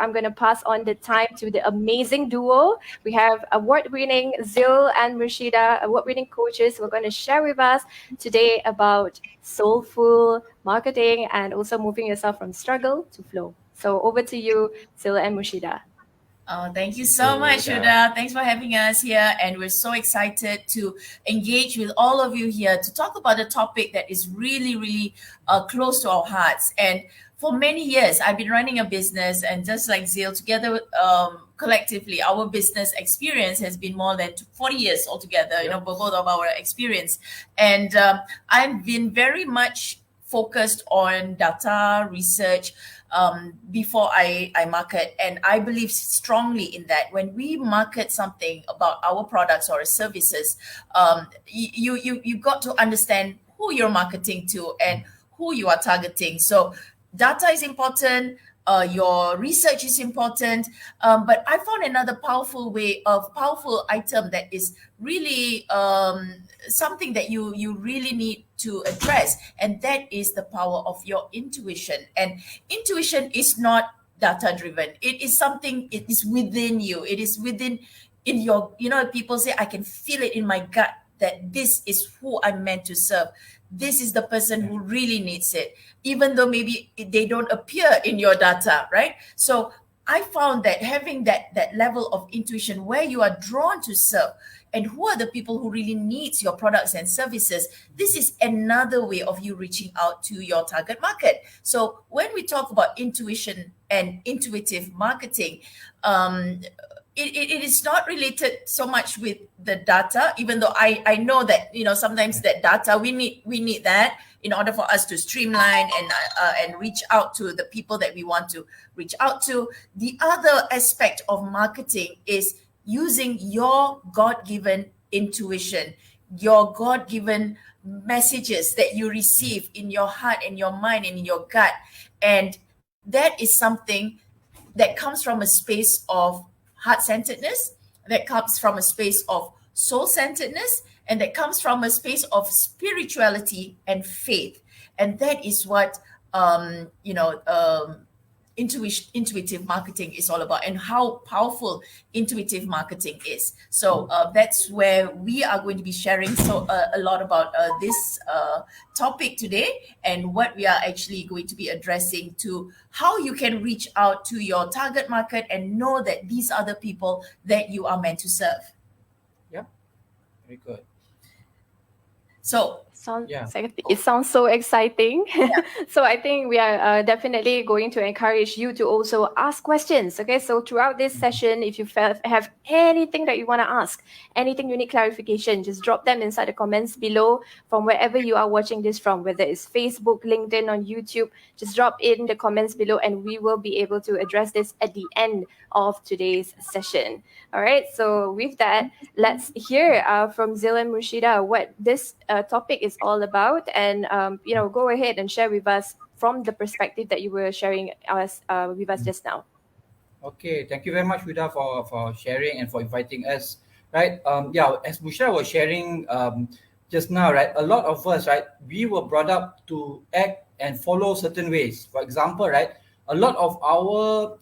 I'm going to pass on the time to the amazing duo. We have award-winning Zeal and Rashida, award-winning coaches, who are going to share with us today about soulful marketing and also moving yourself from struggle to flow. So over to you, Zeal and Rashida. Oh, thank you so much, Huda. Thanks for having us here. And we're so excited to engage with all of you here to talk about a topic that is really, really close to our hearts. And for many years, I've been running a business, and just like Zeal, together collectively, our business experience has been more than 40 years altogether, both of our experience. And I've been very much focused on data research before I market. And I believe strongly in that. When we market something about our products or services, you got to understand who you're marketing to and who you are targeting. So data is important. Your research is important, but I found another powerful item that is really something that you really need to address, and that is the power of your intuition. And intuition is not data driven. It is something, it is within you. It is in your, people say, I can feel it in my gut that this is who I'm meant to serve. This is the person who really needs it, even though maybe they don't appear in your data, right? So I found that having that level of intuition where you are drawn to serve and who are the people who really needs your products and services, this is another way of you reaching out to your target market. So when we talk about intuition and intuitive marketing, it is not related so much with the data, even though I know that sometimes that data we need that in order for us to streamline and reach out to the people that we want to reach out to. The other aspect of marketing is using your God-given intuition, your God-given messages that you receive in your heart and your mind and in your gut. And that is something that comes from a space of heart-centeredness, that comes from a space of soul-centeredness, and that comes from a space of spirituality and faith. And that is what intuitive marketing is all about, and how powerful intuitive marketing is. So that's where we are going to be sharing a lot about this topic today, and what we are actually going to be addressing to how you can reach out to your target market and know that these are the people that you are meant to serve. Yeah, very good. So it sounds so exciting. Yeah. So I think we are definitely going to encourage you to also ask questions. Okay, so throughout this session, if you have anything that you want to ask, anything you need clarification, just drop them inside the comments below from wherever you are watching this from, whether it's Facebook, LinkedIn, on YouTube. Just drop in the comments below, and we will be able to address this at the end of today's session. All right, so with that, let's hear from Zeal and Rashida what this topic is all about, and go ahead and share with us from the perspective that you were sharing with us just now. Okay, thank you very much, Huda, for sharing and for inviting us. Right, as Bushra was sharing just now, right, a lot of us, right, we were brought up to act and follow certain ways. For example, right, a lot of our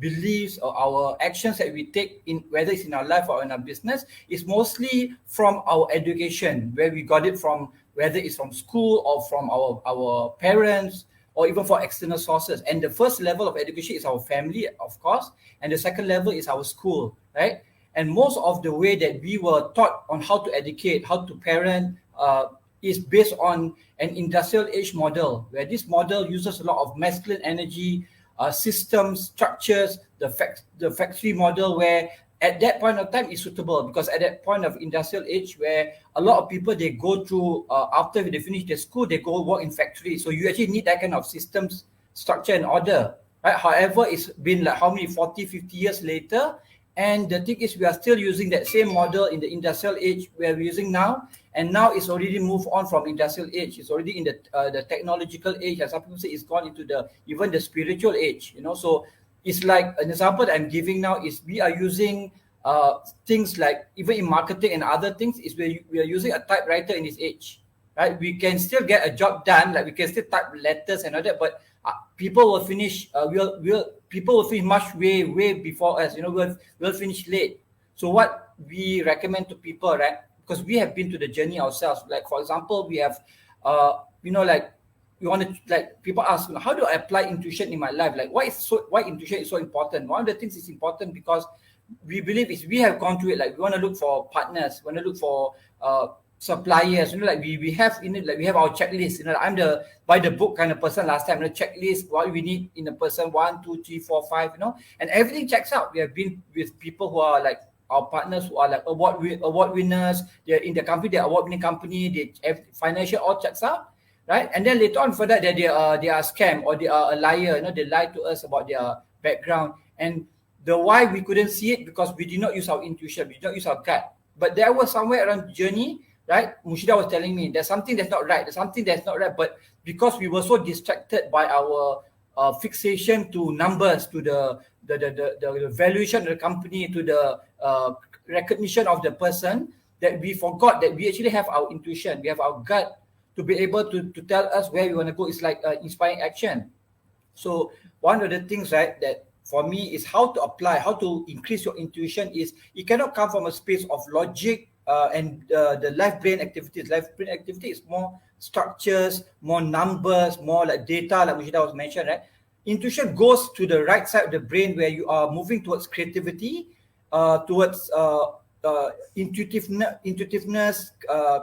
beliefs or our actions that we take in, whether it's in our life or in our business, is mostly from our education, where we got it from, whether it's from school or from our parents, or even for external sources. And the first level of education is our family, of course, and the second level is our school, right? And most of the way that we were taught on how to educate, how to parent, is based on an industrial age model, where this model uses a lot of masculine energy, systems, structures, the factory model, where at that point of time is suitable, because at that point of industrial age, where a lot of people, they go through, after they finish their school, they go work in factories. So you actually need that kind of systems, structure and order, right? However, it's been like how many, 40, 50 years later, and the thing is, we are still using that same model in the industrial age where we're using now. And now it's already moved on from industrial age. It's already in the technological age. And some people say it's gone into even the spiritual age. So it's like an example that I'm giving now is we are using things like, even in marketing and other things, is we are using a typewriter in this age, right? We can still get a job done, like we can still type letters and all that, but people will finish. People will finish much way before us. We'll finish late. So what we recommend to people, right? Because we have been to the journey ourselves. Like for example, we have, like we want to, like people ask, how do I apply intuition in my life? Like why intuition is so important? One of the things is important because we believe is we have gone through it. Like we want to look for partners, want to look for suppliers. Like we have like we have our checklist. I'm the by the book kind of person. Last time, the checklist, what we need in a person, 1, 2, 3, 4, 5. And everything checks out. We have been with people who are like our partners, who are like award winners. They're in the company, they're award winning company. They have financial all checks out, right? And then later on, for that, they are scam or they are a liar. They lie to us about their background. And the why we couldn't see it because we did not use our intuition, we did not use our gut. But there was somewhere around the journey, right? Mushida was telling me there's something that's not right. There's something that's not right. But because we were so distracted by our fixation to numbers, to the valuation of the company, to the recognition of the person, that we forgot that we actually have our intuition, we have our gut to be able to tell us where we want to go. It's like inspiring action. So one of the things, right, that for me is how to apply, how to increase your intuition is it cannot come from a space of logic and the left brain activities. Left brain activity is more structures, more numbers, more like data, like Mushida was mentioned, right? Intuition goes to the right side of the brain where you are moving towards creativity, towards intuitiveness,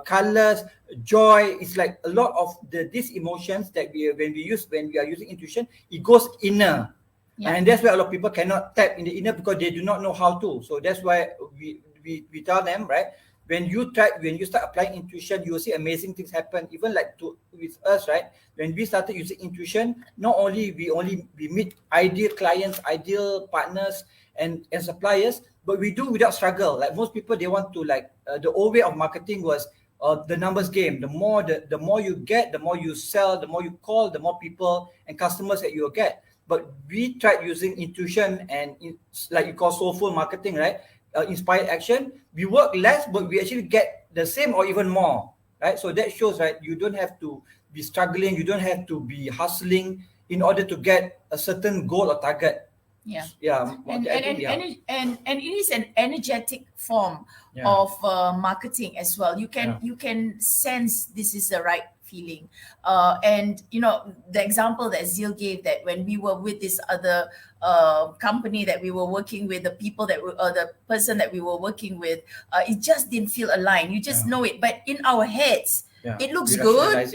colors, joy. It's like a lot of these emotions that when we are using intuition, it goes inner. Yeah. And that's why a lot of people cannot tap in the inner because they do not know how to. So that's why we tell them, right? When you start applying intuition, you will see amazing things happen. Even like with us, right? When we started using intuition, not only we meet ideal clients, ideal partners and suppliers, but we do without struggle. Like most people, they want to the old way of marketing was the numbers game. The more you get, the more you sell, the more you call, the more people and customers that you will get. But we tried using intuition and like you call soulful marketing, right? Inspired action. We work less, but we actually get the same or even more, right? So that shows, right? You don't have to be struggling. You don't have to be hustling in order to get a certain goal or target. Yeah. And it is an energetic form of marketing as well. You can sense this is the right feeling. And the example that Zeal gave, that when we were with this other company that we were working with, the people that the person that we were working with, it just didn't feel aligned. You just know it, but in our heads, it looks good.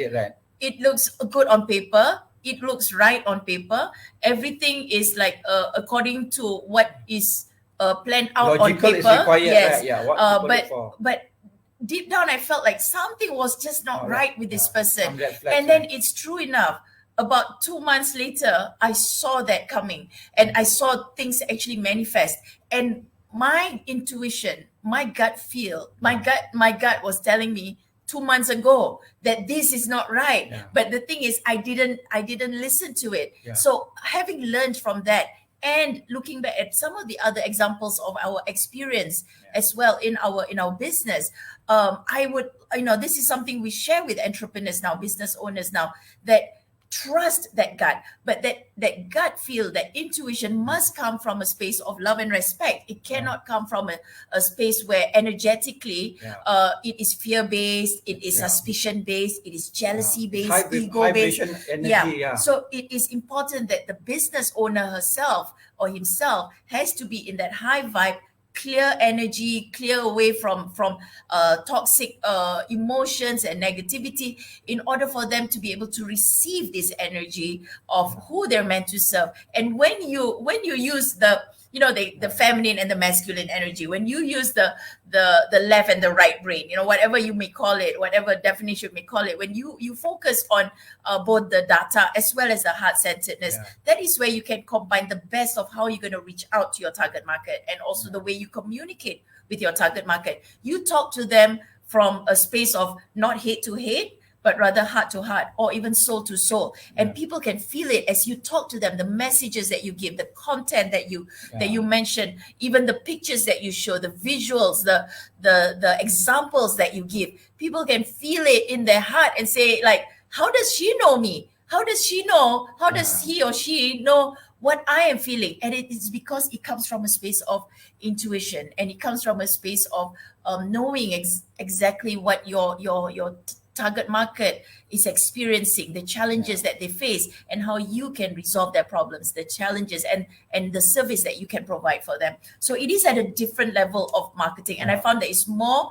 It looks good on paper. It looks right on paper. Everything is like according to what is planned out logical on paper. Is required, yes, right? But deep down, I felt like something was just not right with this person. And then it's true enough. About 2 months later, I saw that coming, and I saw things actually manifest. And my intuition, my gut was telling me 2 months ago that this is not right. But the thing is, I didn't listen to it. So having learned from that and looking back at some of the other examples of our experience as well in our business, I would, this is something we share with entrepreneurs now, business owners now, that trust that gut, but that gut feel, that intuition must come from a space of love and respect. It cannot come from a space where energetically it is fear-based, it is suspicion-based, it is jealousy-based, ego-based. So it is important that the business owner herself or himself has to be in that high vibe, clear energy, clear away from toxic emotions and negativity, in order for them to be able to receive this energy of who they're meant to serve. And when you use the feminine and the masculine energy, when you use the left and the right brain, whatever you may call it, whatever definition you may call it, when you focus on both the data as well as the heart-centeredness, that is where you can combine the best of how you're going to reach out to your target market, and also the way you communicate with your target market. You talk to them from a space of not hate to hate, but rather heart to heart, or even soul to soul. And people can feel it as you talk to them, the messages that you give, the content that you mention, even the pictures that you show, the visuals, the examples that you give. People can feel it in their heart and say, like, how does she know me? How does she know? How does Yeah. he or she know what I am feeling? And it is because it comes from a space of intuition, and it comes from a space of knowing exactly what your target market is experiencing, the challenges that they face, and how you can resolve their problems, the challenges, and the service that you can provide for them. So it is at a different level of marketing, and I Yeah. found that it's more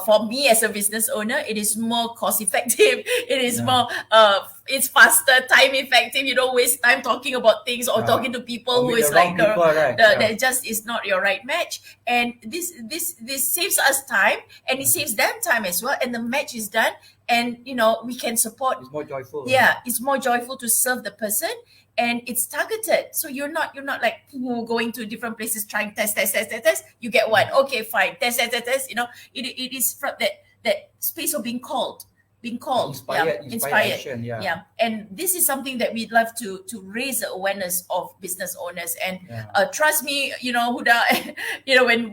for me as a business owner, it is more cost effective. It is Yeah. more it's faster, time effective. You don't waste time talking about things or Yeah. talking to Or people who meet the is wrong like people, right? Yeah. that just is not your right match. And this saves us time, and it saves them time as well, and the match is done, and we can support. It's more joyful. Yeah, it's more joyful to serve the person, and it's targeted. So you're not like going to different places trying test. You get one, okay, fine, test. It is from that space of being called. Inspired action. Yeah. Yeah, and this is something that we'd love to raise the awareness of business owners. And Yeah. trust me, Huda,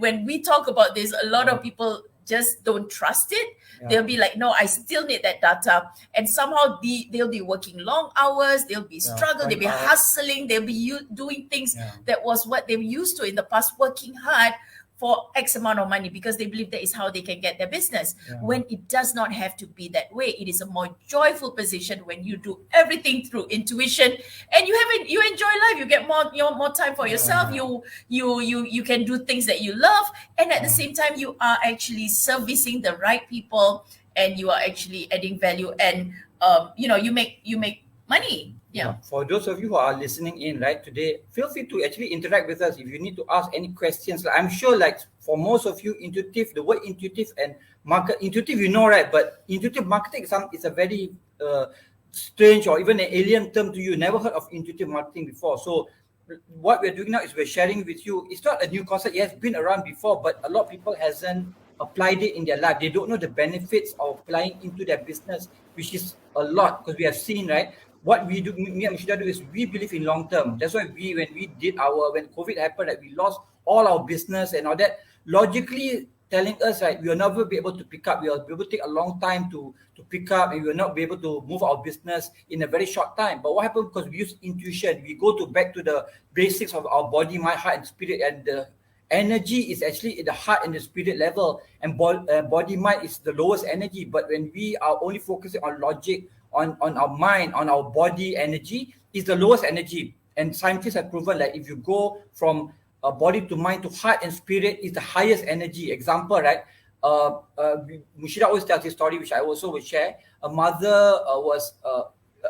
when we talk about this, a lot of people just don't trust it. Yeah. They'll be like, no, I still need that data. And somehow they'll be working long hours, they'll be struggling, they'll be burnt out. hustling, they'll be doing things Yeah. that was what they were used to in the past, working hard for X amount of money because they believe that is how they can get their business. Yeah. When it does not have to be that way, it is a more joyful position when you do everything through intuition, and you enjoy life. You get more time for yourself. You can do things that you love, and at the same time, you are actually servicing the right people, and you are actually adding value, and you make money. Yeah. For those of you who are listening in right today, feel free to actually interact with us if you need to ask any questions. I'm sure, like for most of you, the word intuitive and intuitive, right? But intuitive marketing is a very strange or even an alien term to you. Never heard of intuitive marketing before. So what we're doing now is we're sharing with you. It's not a new concept. It has been around before, but a lot of people hasn't applied it in their life. They don't know the benefits of applying into their business, which is a lot, because we have seen, right? What we do, me and Mushida do, is we believe in long term. That's why when COVID happened, that we lost all our business and all that, logically telling us, right, we will never be able to pick up. We will be able to take a long time to pick up, and we will not be able to move our business in a very short time. But what happened, because we use intuition, we go back to the basics of our body, mind, heart, and spirit, and the energy is actually in the heart and the spirit level, and body mind is the lowest energy. But when we are only focusing on logic, on our mind, on our body energy, is the lowest energy. And scientists have proven that if you go from body to mind to heart and spirit, is the highest energy. Example, right? Mushida always tells this story, which I also will share. A mother was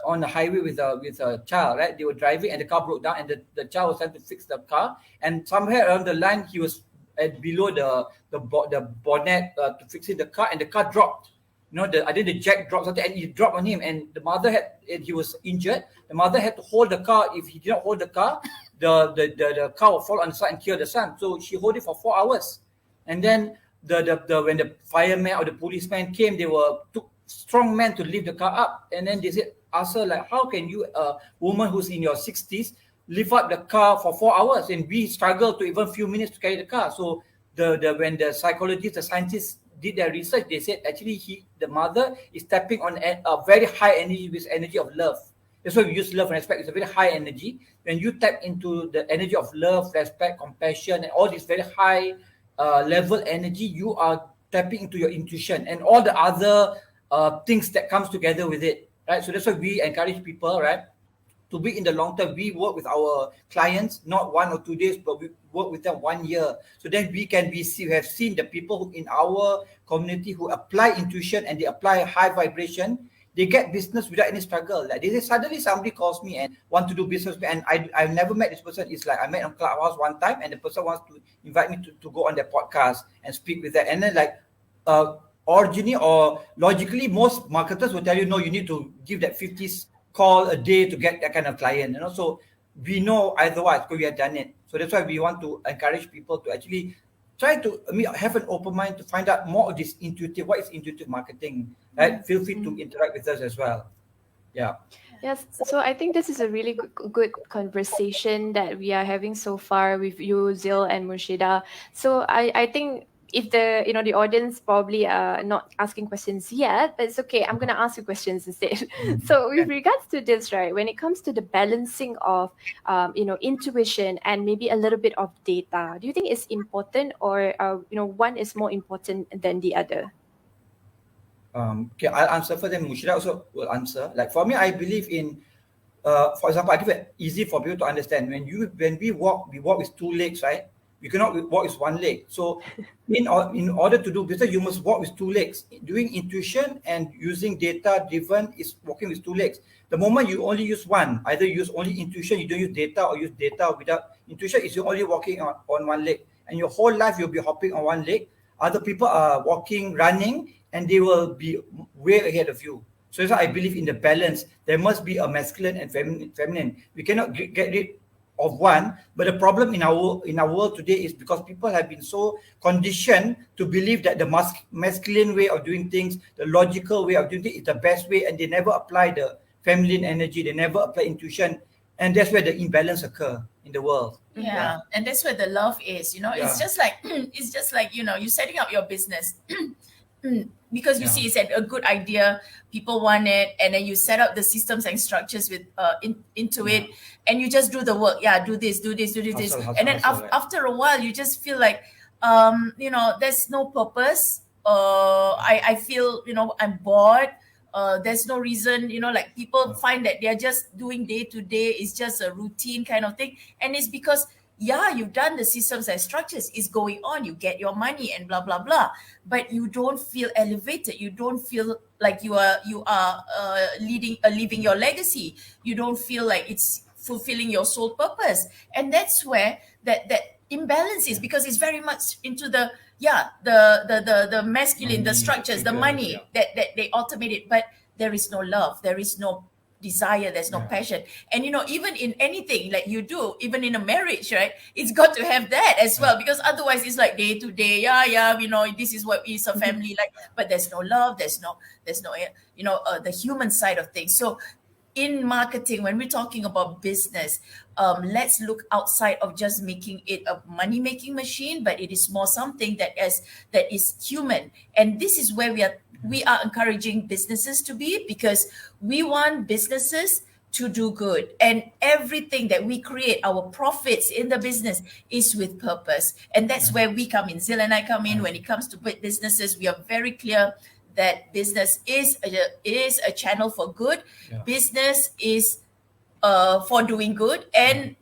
on the highway with a child, right? They were driving and the car broke down, and the child was trying to fix the car, and somewhere around the line he was below the bonnet to fixing the car, and the car dropped. I think the jack dropped something, and it dropped on him, and he was injured. The mother had to hold the car. If he did not hold the car, the car would fall on the side and kill the son. So she held it for 4 hours, and then when the fireman or the policeman came, they took strong men to lift the car up, and then they asked her, like, how can you, a woman who's in your 60s, lift up the car for 4 hours, and we struggle to even few minutes to carry the car. So when the psychologists, the scientists did their research, they said actually the mother is tapping on a very high energy, with energy of love. That's why we use love and respect. It's a very high energy. When you tap into the energy of love, respect, compassion, and all this very high level energy, you are tapping into your intuition and all the other things that comes together with it, right? So that's why we encourage people, right, to be in the long term. We work with our clients not 1 or 2 days, but we work with them 1 year. So then we have seen the people who in our community who apply intuition and they apply high vibration, they get business without any struggle. Like suddenly somebody calls me and want to do business, and I've never met this person. It's like I met on Clubhouse one time, and the person wants to invite me to go on their podcast and speak with that. And then originally or logically, most marketers will tell you, no, you need to give that 50 call a day to get that kind of client. So we know otherwise because we have done it. So that's why we want to encourage people to actually try to have an open mind to find out more of this what is intuitive marketing, right? Feel free to interact with us as well. Yeah. Yes, so I think this is a really good conversation that we are having so far with you, Zeal and Murshida. So I think if the the audience probably are not asking questions yet, but it's okay. I'm gonna ask you questions instead. So with regards to this, right, when it comes to the balancing of intuition and maybe a little bit of data, do you think it's important, or one is more important than the other? Okay, I'll answer first, then Mushira also will answer. Like for me, I believe in, for example, I give it easy for people to understand. When we walk with two legs, right? We cannot walk with one leg. So, in order to do business, you must walk with two legs. Doing intuition and using data driven is walking with two legs. The moment you only use one, either you use only intuition, you don't use data, or use data without intuition, is you're only walking on one leg, and your whole life you'll be hopping on one leg. Other people are walking, running, and they will be way ahead of you. So that's why I believe in the balance. There must be a masculine and feminine. We cannot get rid of one. But the problem in our world today is because people have been so conditioned to believe that the masculine way of doing things, the logical way of doing things, is the best way, and they never apply the feminine energy. They never apply intuition, and that's where the imbalance occur in the world. Yeah, and that's where the love is. It's just like you're setting up your business. Because you see, it's a good idea, people want it, and then you set up the systems and structures with into it, and you just do the work. Do this, Hustle, and then right. after a while, you just feel like there's no purpose. I feel I'm bored. There's no reason, like people find that they're just doing day to day. It's just a routine kind of thing, and it's because you've done the systems and structures, it's going on, you get your money and blah blah blah, but you don't feel elevated, you don't feel like you are leaving your legacy, you don't feel like it's fulfilling your sole purpose. And that's where that imbalance is, because it's very much into the masculine, the structures, the money, that they automate it, but there is no love, there is no desire, there's no passion. And even in anything like you do, even in a marriage, right, it's got to have that as well, because otherwise it's like day to day, this is what is a family like, but there's no love, there's no the human side of things. So in marketing, when we're talking about business, let's look outside of just making it a money-making machine, but it is more something that is human. And this is where we are encouraging businesses to be, because we want businesses to do good, and everything that we create, our profits in the business, is with purpose. And that's where we come in. Zeal and I come in. When it comes to businesses, we are very clear that business is a channel for good. Business is for doing good, and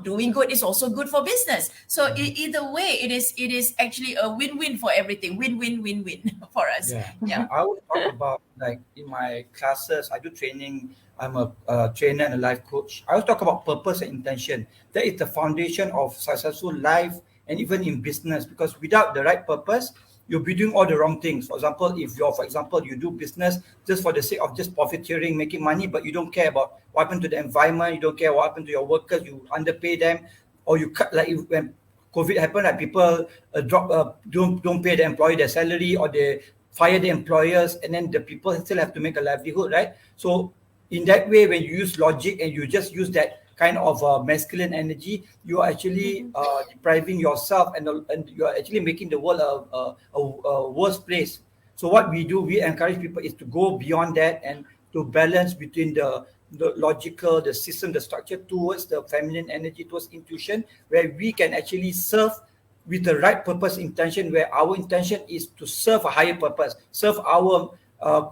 doing good is also good for business. So either way, it is actually a win-win for everything. Win-win-win-win for us. I would talk about, like, in my classes, I do training. I'm a trainer and a life coach. I always talk about purpose and intention. That is the foundation of successful life, and even in business, because without the right purpose, you'll be doing all the wrong things. For example, if you do business just for the sake of just profiteering, making money, but you don't care about what happened to the environment, you don't care what happened to your workers, you underpay them, or you cut, like when COVID happened, like people don't pay the employee their salary, or they fire the employers, and then the people still have to make a livelihood, right? So in that way, when you use logic and you just use that kind of masculine energy, you are actually depriving yourself, and you are actually making the world a worse place. So what we do, we encourage people is to go beyond that and to balance between the logical, the system, the structure, towards the feminine energy, towards intuition, where we can actually serve with the right purpose, intention, where our intention is to serve a higher purpose, serve our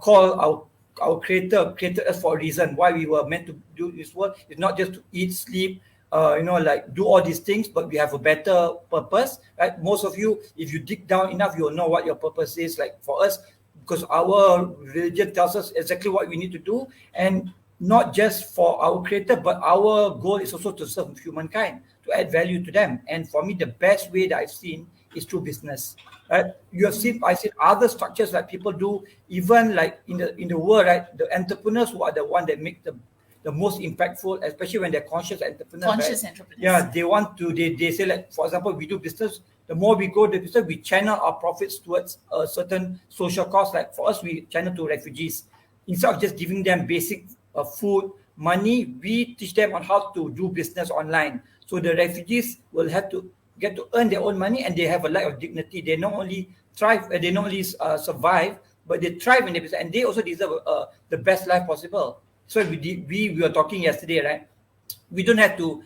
call, our creator created us for a reason. Why we were meant to do this work is not just to eat, sleep, like do all these things, but we have a better purpose, right? Most of you, if you dig down enough, you'll know what your purpose is. Like for us, because our religion tells us exactly what we need to do, and not just for our creator, but our goal is also to serve humankind, to add value to them. And for me, the best way that I've seen is through business. Right? I've seen other structures that people do, even like in the world, right? The entrepreneurs who are the one that make the most impactful, especially when they're conscious entrepreneurs. Entrepreneurs. Yeah, they say, like, for example, we do business. The more we grow the business, we channel our profits towards a certain social cause. Like for us, we channel to refugees. Instead of just giving them basic food, money, we teach them on how to do business online. So the refugees will have to get to earn their own money, and they have a life of dignity. They not only thrive, they not only survive, but they thrive in their business, and they also deserve the best life possible. So we were talking yesterday, right? We don't have to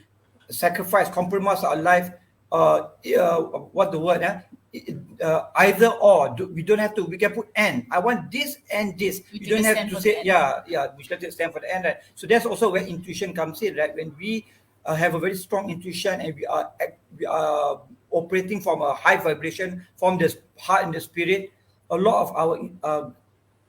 sacrifice, compromise our life. What the word? Either or. We don't have to. We can put and. I want this and this. You don't have to say We should stand for the end, right? So that's also where intuition comes in, right? When we have a very strong intuition, and we are operating from a high vibration, from the heart and the spirit, a lot of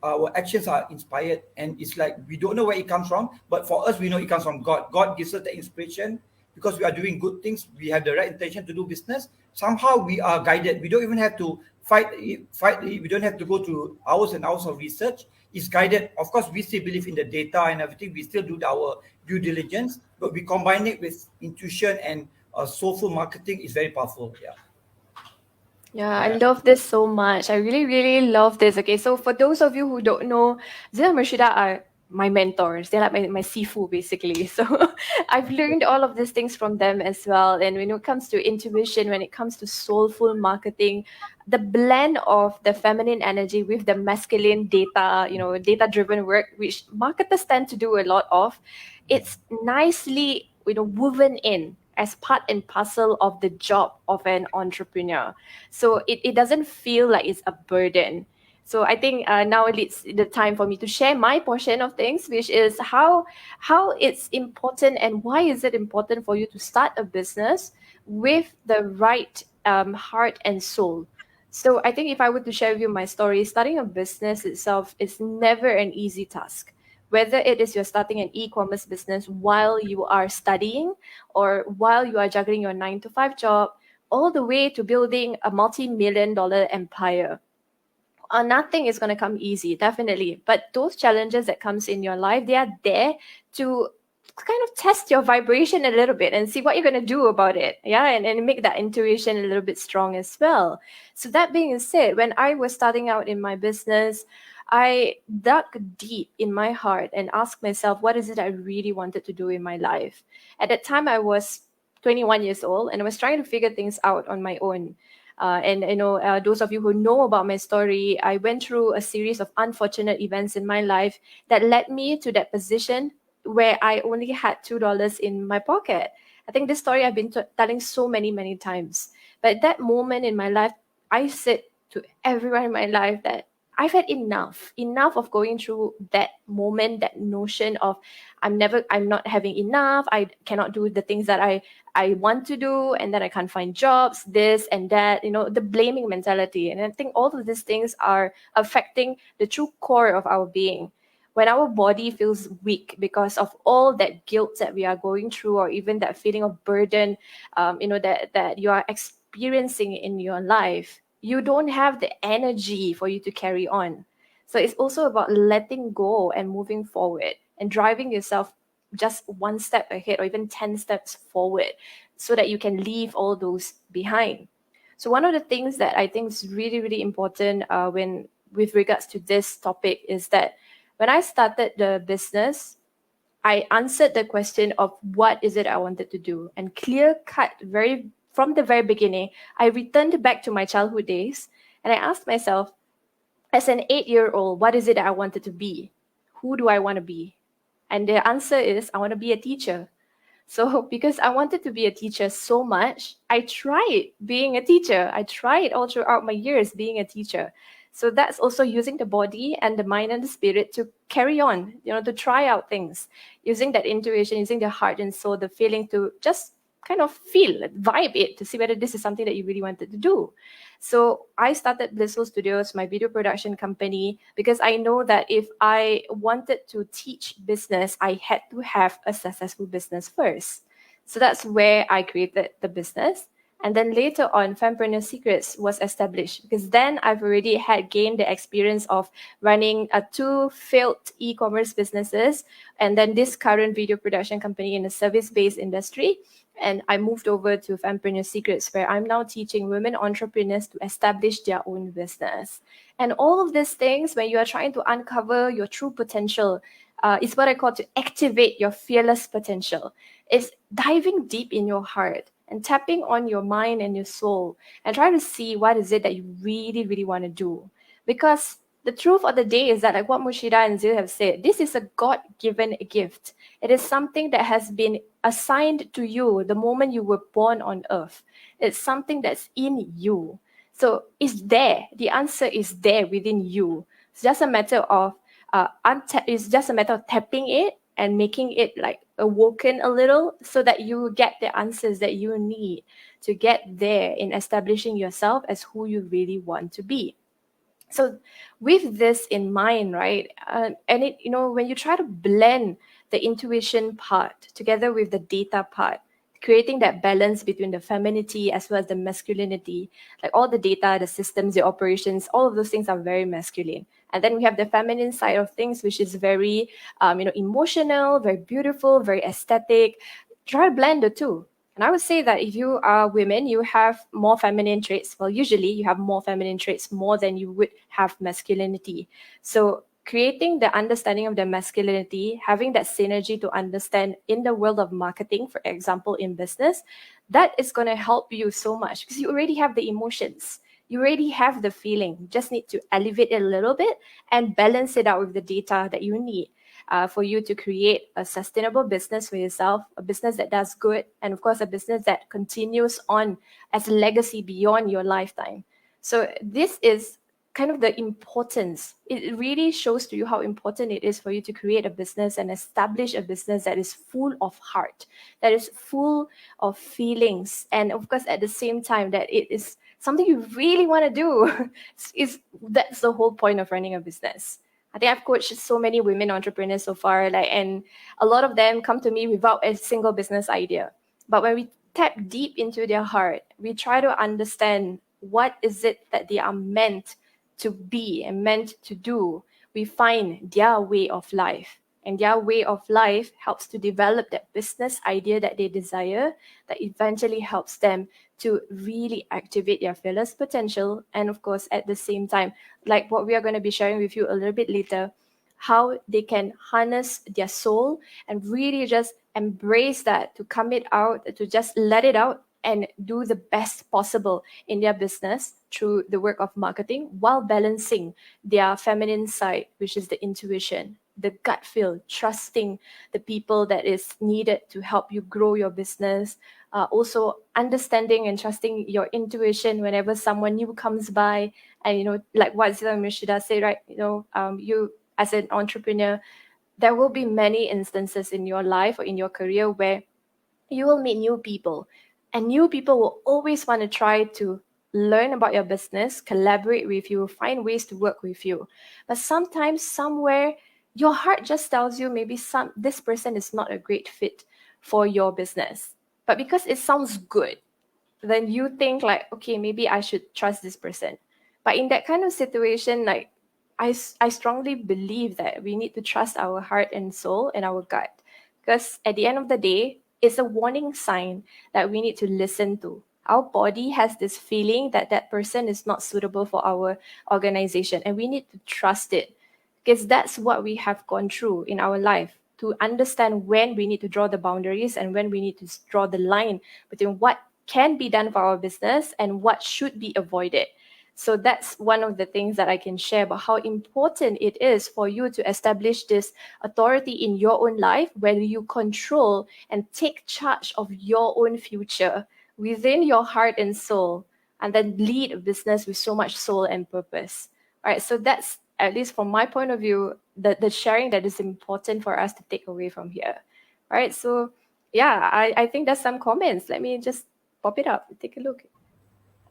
our actions are inspired, and it's like we don't know where it comes from, but for us we know it comes from God. God gives us the inspiration because we are doing good things, we have the right intention to do business. Somehow we are guided. We don't even have to fight. We don't have to go through hours and hours of research. It's guided. Of course, we still believe in the data and everything. We still do our due diligence, but we combine it with intuition and soulful marketing. Is very powerful. Yeah, I love this so much. I really, really love this. Okay, so for those of you who don't know, Zeal and Rashida are my mentors. They're like my sifu, basically. So I've learned all of these things from them as well. And when it comes to intuition, when it comes to soulful marketing, the blend of the feminine energy with the masculine data, data-driven work, which marketers tend to do a lot of, it's nicely, woven in as part and parcel of the job of an entrepreneur. So it doesn't feel like it's a burden. So I think now it's the time for me to share my portion of things, which is how it's important and why is it important for you to start a business with the right heart and soul. So I think if I were to share with you my story, starting a business itself is never an easy task. Whether it is you're starting an e-commerce business while you are studying or while you are juggling your 9 to 5 job, all the way to building a multi-million-dollar empire. Nothing is going to come easy, definitely. But those challenges that comes in your life, they are there to kind of test your vibration a little bit and see what you're going to do about it. Yeah, and make that intuition a little bit strong as well. So that being said, when I was starting out in my business, I dug deep in my heart and asked myself, what is it I really wanted to do in my life? At that time, I was 21 years old and I was trying to figure things out on my own. Those of you who know about my story, I went through a series of unfortunate events in my life that led me to that position where I only had $2 in my pocket. I think this story I've been telling so many, many times. But at that moment in my life, I said to everyone in my life that I've had enough of going through that moment, that notion of I'm not having enough. I cannot do the things that I want to do, and then I can't find jobs, this and that, the blaming mentality. And I think all of these things are affecting the true core of our being. When our body feels weak because of all that guilt that we are going through, or even that feeling of burden, that you are experiencing in your life, you don't have the energy for you to carry on. So it's also about letting go and moving forward and driving yourself just one step ahead or even 10 steps forward so that you can leave all those behind. So one of the things that I think is really, really important when with regards to this topic is that when I started the business, I answered the question of what is it I wanted to do, and clear cut from the very beginning, I returned back to my childhood days and I asked myself, as an 8-year-old, what is it that I wanted to be? Who do I want to be? And the answer is, I want to be a teacher. So because I wanted to be a teacher so much, I tried being a teacher. I tried all throughout my years being a teacher. So that's also using the body and the mind and the spirit to carry on, to try out things, using that intuition, using the heart and soul, the feeling to just kind of vibe it to see whether this is something that you really wanted to do. So I started Blissful Studios, my video production company, because I know that if I wanted to teach business, I had to have a successful business first. So that's where I created the business. And then later on, Fempreneur Secrets was established because then I've already had gained the experience of running 2 failed e-commerce businesses and then this current video production company in a service-based industry. And I moved over to Fempreneur Secrets, where I'm now teaching women entrepreneurs to establish their own business. And all of these things, when you are trying to uncover your true potential, is what I call to activate your fearless potential. It's diving deep in your heart and tapping on your mind and your soul and try to see what is it that you really, really want to do. Because the truth of the day is that, like what Mushida and Zeal have said, this is a God-given gift. It is something that has been assigned to you the moment you were born on earth. It's something that's in you. So it's there. The answer is there within you. It's just a matter of it's just a matter of tapping it and making it like awoken a little so that you get the answers that you need to get there in establishing yourself as who you really want to be. So with this in mind, right, and it, when you try to blend the intuition part together with the data part, creating that balance between the femininity as well as the masculinity, like all the data, the systems, the operations, all of those things are very masculine. And then we have the feminine side of things, which is very emotional, very beautiful, very aesthetic. Try to blend the two. And I would say that if you are women, you have more feminine traits. Well, usually you have more feminine traits more than you would have masculinity. So creating the understanding of the masculinity, having that synergy to understand in the world of marketing, for example, in business, that is going to help you so much because you already have the emotions. You already have the feeling. You just need to elevate it a little bit and balance it out with the data that you need for you to create a sustainable business for yourself, a business that does good, and of course, a business that continues on as a legacy beyond your lifetime. So this is kind of the importance. It really shows to you how important it is for you to create a business and establish a business that is full of heart, that is full of feelings, and of course, at the same time, that it is something you really want to do. That's the whole point of running a business. I think I've coached so many women entrepreneurs so far, and a lot of them come to me without a single business idea. But when we tap deep into their heart, we try to understand what is it that they are meant to be and meant to do. We find their way of life. And their way of life helps to develop that business idea that they desire, that eventually helps them to really activate their fearless potential. And of course, at the same time, like what we are going to be sharing with you a little bit later, how they can harness their soul and really just embrace that, to come it out, to just let it out and do the best possible in their business through the work of marketing while balancing their feminine side, which is the intuition, the gut feel, trusting the people that is needed to help you grow your business. Also understanding and trusting your intuition whenever someone new comes by. And, like what Zila Mishida said, right? You as an entrepreneur, there will be many instances in your life or in your career where you will meet new people, and new people will always want to try to learn about your business, collaborate with you, find ways to work with you. But sometimes, somewhere, your heart just tells you maybe this person is not a great fit for your business. But because it sounds good, then you think like, okay, maybe I should trust this person. But in that kind of situation, like I strongly believe that we need to trust our heart and soul and our gut. Because at the end of the day, it's a warning sign that we need to listen to. Our body has this feeling that that person is not suitable for our organization, and we need to trust it because that's what we have gone through in our life, to understand when we need to draw the boundaries and when we need to draw the line between what can be done for our business and what should be avoided. So that's one of the things that I can share about how important it is for you to establish this authority in your own life where you control and take charge of your own future within your heart and soul, and then lead a business with so much soul and purpose. All right, so that's, at least from my point of view, the sharing that is important for us to take away from here. All right, so yeah, I think there's some comments. Let me just pop it up, take a look.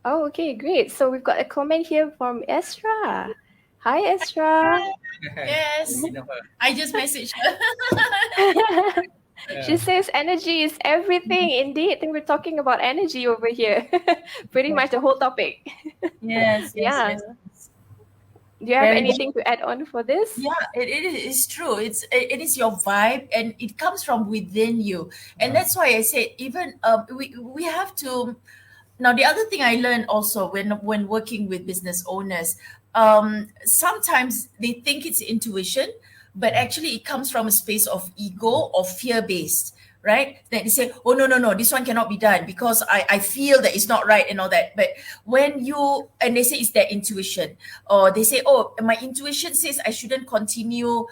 Oh, okay, great. So we've got a comment here from Esra. Hi, Esra. Yes, You know her. I just messaged her. She says energy is everything. Indeed, I think we're talking about energy over here. Pretty much the whole topic. Yes, Yeah. yes. Do you have Very anything to add on for this? Yeah, it is true. It is your vibe, and it comes from within you, and that's why I said even we have to. Now, the other thing I learned also when working with business owners, sometimes they think it's intuition, but actually it comes from a space of ego or fear based, right? That they say, oh, no, this one cannot be done because I feel that it's not right and all that. But when you, and they say it's their intuition, or they say, oh, my intuition says I shouldn't continue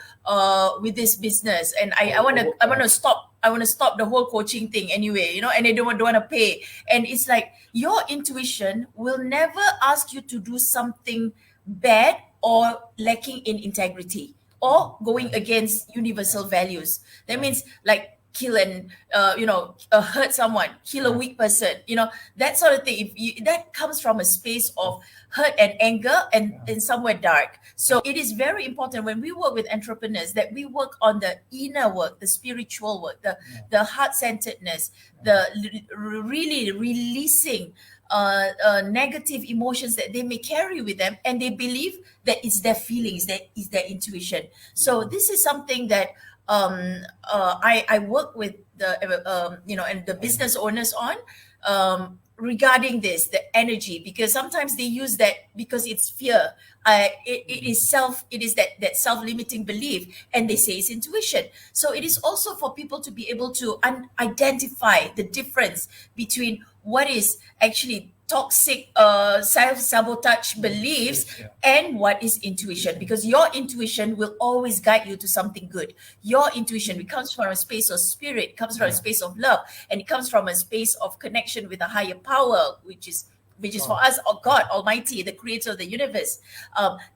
with this business, and I want to stop. I want to stop the whole coaching thing anyway, and they don't want to pay. And it's like your intuition will never ask you to do something bad or lacking in integrity or going against universal values. That means like kill and hurt someone, kill a weak person, that sort of thing. That comes from a space of hurt and anger and somewhere dark. So it is very important when we work with entrepreneurs that we work on the inner work, the spiritual work, the heart-centeredness, the really releasing negative emotions that they may carry with them, and they believe that it's their feelings, that is their intuition. So this is something that I work with and the business owners on regarding this, the energy, because sometimes they use that because it's fear. It is that self-limiting belief, and they say it's intuition. So it is also for people to be able to identify the difference between what is actually toxic self-sabotage beliefs and what is intuition, because your intuition will always guide you to something good. Your intuition, it comes from a space of spirit, it comes from a space of love, and it comes from a space of connection with a higher power, which is for us, or God Almighty, the creator of the universe.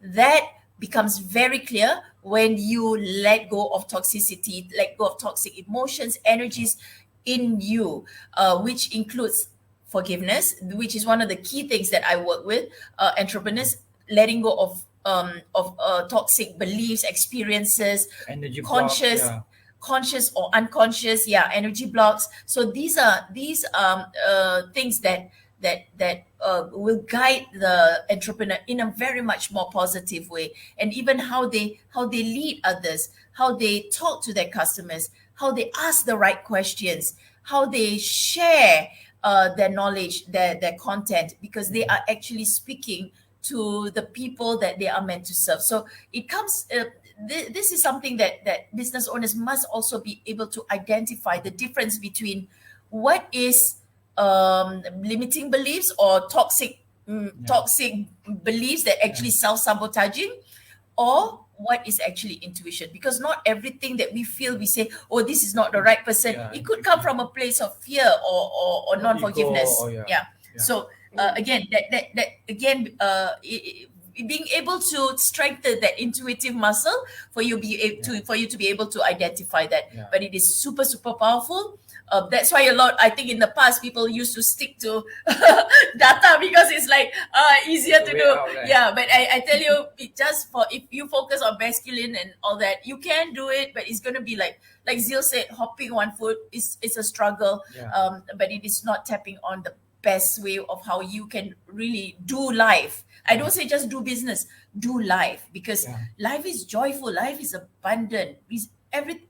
That becomes very clear when you let go of toxicity, let go of toxic emotions, energies in you, which includes forgiveness, which is one of the key things that I work with entrepreneurs, letting go of toxic beliefs, experiences, Energy conscious blocks, conscious or unconscious, energy blocks. So these are things that will guide the entrepreneur in a very much more positive way, and even how they lead others, how they talk to their customers, how they ask the right questions, how they share their knowledge, their content, because they are actually speaking to the people that they are meant to serve. So it comes. This is something that business owners must also be able to identify the difference between what is limiting beliefs or toxic beliefs that actually self-sabotaging, or what is actually intuition. Because not everything that we feel, we say, oh, this is not the right person. It could come from a place of fear or non-forgiveness. So again, being able to strengthen that intuitive muscle for you to be able to identify that. But it is super, super powerful. That's why I think in the past people used to stick to data because it's like easier to do. But I tell you, if you focus on masculine and all that, you can do it, but it's going to be like Zeal said, hopping one foot is a struggle. But it is not tapping on the best way of how you can really do life. I don't say just do business, do life, because life is joyful, life is abundant.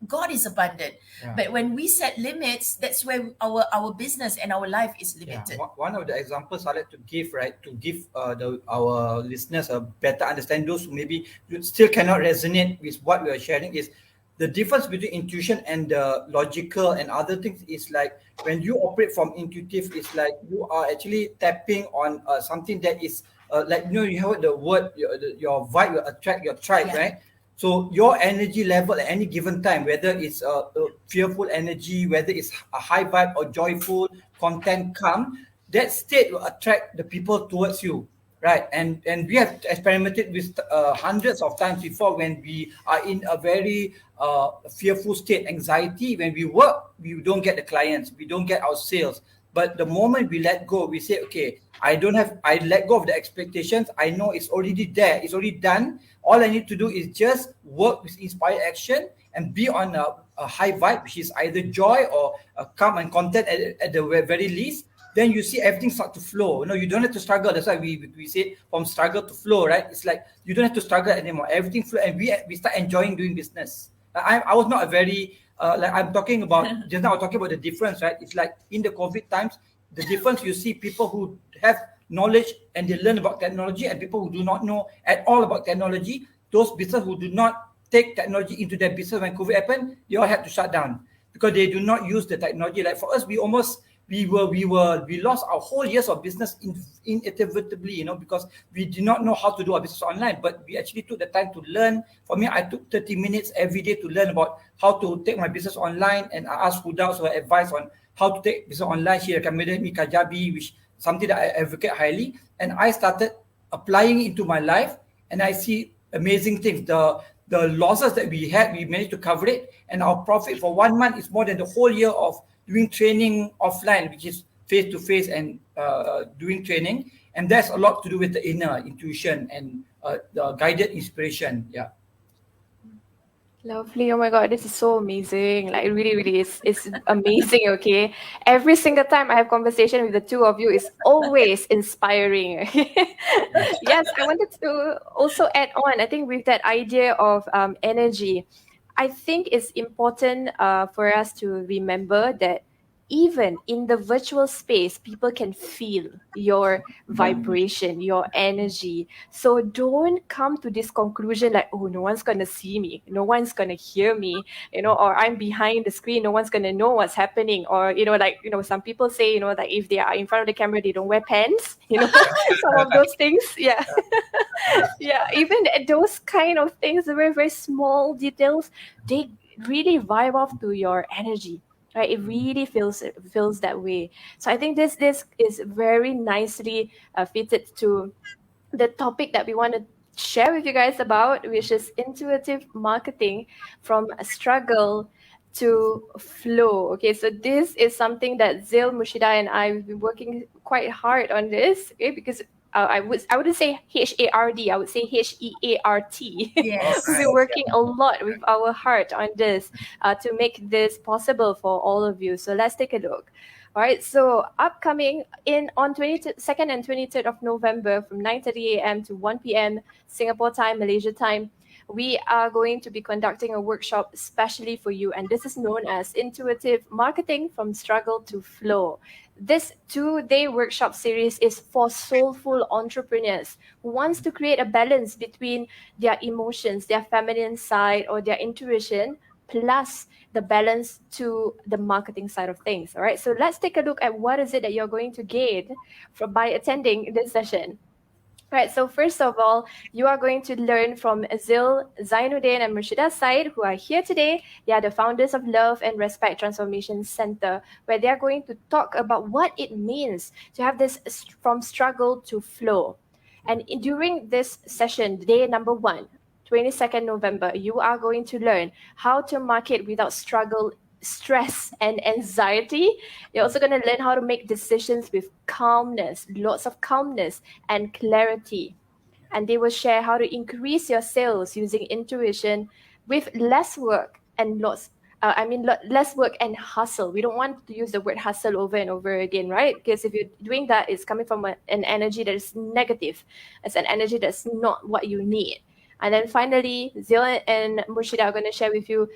God is abundant. But when we set limits, that's where our business and our life is limited. One of the examples I like to give, to give our listeners a better understanding, those who maybe still cannot resonate with what we are sharing, is the difference between intuition and the logical and other things. Is like when you operate from intuitive, it's like you are actually tapping on something that is you have the word, your vibe will attract your tribe, right? So your energy level at any given time, whether it's a fearful energy, whether it's a high vibe or joyful, content, calm, that state will attract the people towards you, right? And we have experimented with hundreds of times before when we are in a very fearful state, anxiety. When we work, we don't get the clients, we don't get our sales. But the moment we let go, we say, okay, I let go of the expectations. I know it's already there. It's already done. All I need to do is just work with inspired action and be on a high vibe, which is either joy or calm and content at the very least. Then you see everything start to flow. You don't have to struggle. That's why we say from struggle to flow, right? It's like you don't have to struggle anymore. Everything flow, and we start enjoying doing business. I was not a very I'm talking about just now. I'm talking about the difference, right? It's like in the COVID times, the difference you see people who have knowledge and they learn about technology, and people who do not know at all about technology. Those businesses who do not take technology into their business when COVID happened, they all had to shut down because they do not use the technology. Like for us, we lost our whole years of business inevitably, because we did not know how to do our business online. But we actually took the time to learn. For me, I took 30 minutes every day to learn about how to take my business online, and I asked Huda for advice on how to take business online. She recommended me Kajabi, which something that I advocate highly, and I started applying it into my life, and I see amazing things. The losses that we had, we managed to cover it, and our profit for 1 month is more than the whole year of doing training offline, which is face to face and doing training, and that's a lot to do with the inner intuition and the guided inspiration. Yeah. Lovely. Oh my God, this is so amazing. Like really, really it's amazing, okay? Every single time I have conversation with the two of you is always inspiring. Yes, I wanted to also add on, I think with that idea of energy, I think it's important for us to remember that even in the virtual space, people can feel your vibration, your energy. So don't come to this conclusion like, oh, no one's going to see me, no one's going to hear me, or I'm behind the screen, no one's going to know what's happening. Or, some people say, that if they are in front of the camera, they don't wear pants, some of those things. Yeah. Yeah. Even those kind of things, the very, very small details, they really vibe off to your energy. Right, it really feels that way. So I think this is very nicely fitted to the topic that we want to share with you guys about, which is intuitive marketing from a struggle to flow. Okay, so this is something that Zeal, Mushida, and I have been working quite hard on this. Okay, because I wouldn't say HARD, I would say HEART. Yes. We've been working a lot with our heart on this to make this possible for all of you. So let's take a look. All right, so upcoming on 22nd and 23rd of November from 9:30 a.m. to 1 p.m. Singapore time, Malaysia time, we are going to be conducting a workshop especially for you, and this is known as Intuitive Marketing from Struggle to Flow. This 2-day workshop series is for soulful entrepreneurs who wants to create a balance between their emotions, their feminine side or their intuition, plus the balance to the marketing side of things. All right, so let's take a look at what is it that you're going to gain by attending this session. All right, so first of all, you are going to learn from Zeal, Zainuddin, and Murshida's side, who are here today. They are the founders of Love and Respect Transformation Center, where they are going to talk about what it means to have this from struggle to flow. And during this session, day number 1, 22nd November, you are going to learn how to market without struggle, stress, and anxiety. You're also going to learn how to make decisions with calmness, lots of calmness and clarity. And they will share how to increase your sales using intuition with less work and less work and hustle. We don't want to use the word hustle over and over again, right? Because if you're doing that, it's coming from an energy that is negative. It's an energy that's not what you need. And then finally, Zeal and Murshida are going to share with you